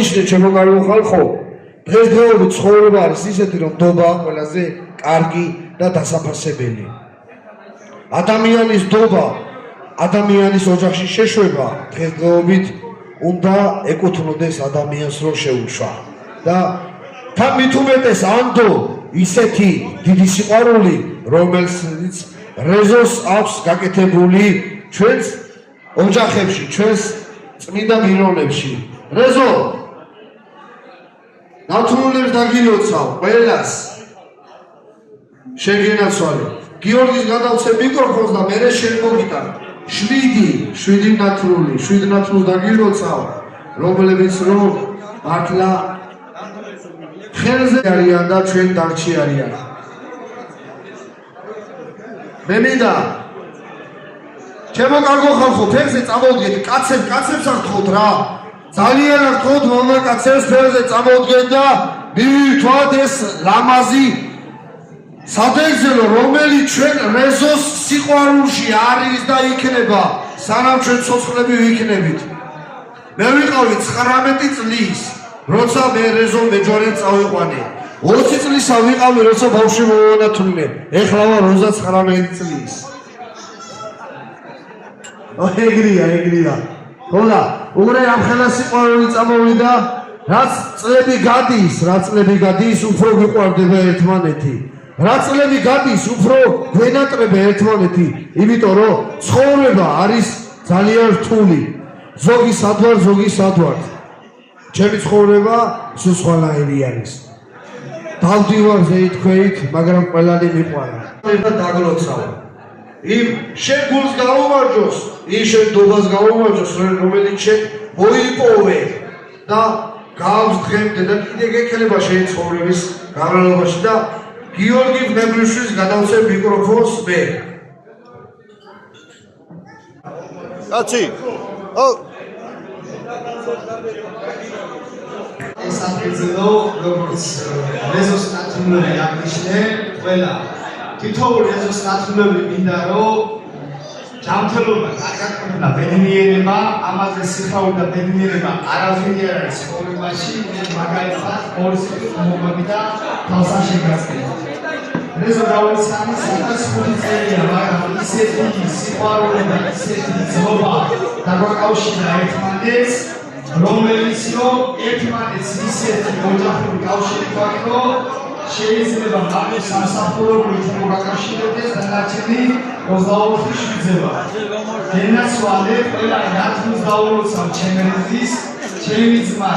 აღნიშნე ჩემო კარგო ხალხო, დღესდღეობით ცხოვრება არის ისეთი, რომ დობა ყველაზე კარგი და დასაფასებელი. ადამიანის დობა, ადამიანის ოჯახში შეშვება დღესდღეობით უნდა ეკუთვნოდეს ადამიანს, რომ შეუშვა. და თან მით უმეტეს ანდო ისეთი დიდი სიყვარული, რომელსაც რეზოს აქვს გაკეთებული ჩვენს ოჯახებში, ჩვენს წმინდა მირონებში. რეზო, ნათლულებს დაგილოცავ ყველას. შეგენაცვალე. გიორგის გადავცე მიკროფონს და მე შენ მოგიტან 7 ნათლული, 7 ნათლულს დაგილოცავ, რომლებიც რომ მართლა ხელზე არიან და ჩვენ დარჩი არიან. მე მინდა ჩემო კარგო ხალხო, ფეხზე წამოვდგეთ, კაცებს აღთხოვთ რა. ძალიან აღთხოვთ მამაკაცებს, ფეხზე წამოვდგეთ და მივთვალთ ეს ლამაზი სადეგზელო, რომელიც ჩვენ რეზოს სიყვარულში არის და იქნება, სანამ ჩვენ ცოცხლები ვიქნებით. მე ვიყავი 19 წლის, როცა მე რეზო მეჯვარედ წავიყვანე. 20 წლისა ვიყავი, როცა ბავშვი მოვანათლინე. ეხლა ვარ 39 წლის. ეგრია. ხოდა, უღრე ამ ხელა სიყვარული წამოვიდა, რაც წლები გადის, უფრო გვიყვარდება ერთმანეთი. რაც წლები გადის, უფრო გვენატრება ერთმანეთი, იმიტომ რომ ცხოვრება არის ძალიან რთული. ზოგი სადვარ. ჩემი ცხოვრება სულ სხვანაირი არის. დავდივარ ზეითქვეით, მაგრამ ყველანი მიყვარა. და დაგლოცავ. იმ შენ გულს გაუმარჯოს, იმ შენ დობას გაუმარჯოს, რომელიც შენ მოიპოვე და გავს დღემდე და კიდე გექნება შენი ცხოვრების განმავლობაში და გიორგი ბნებრიშვილს გადავცე მიკროფონს მე. კაცი. ეს საფუძვლო, როგორც რეზოს ნათლული აღნიშნე, ყველა თითოეული რეზოს ნათლული მინდა რომ ჯანმრთელობა, კარგად ბედნიერება, ამაზე სიხარული და ბედნიერება არავითარი არ არის ცხოვრებაში, მაგალითად ორი მოგები და თავსაში გასწრებით. რეზო დაუცანი 5 წელია, მაგრამ ისეთი სიყვარული და ისეთი ძმობა დაგვაკავშირა ერთმანეთს, რომელიც რომ ერთმანეთს ისეთი ოჯახური კავშირი გვაქვს, რომ შეიძლება მაგის სამსახურებით მოგაკავშირებდეს და ნაჩვენი 24 შვიძება. გენაცვალე ყველა ნათლს დაულოცავ ჩემი ძმა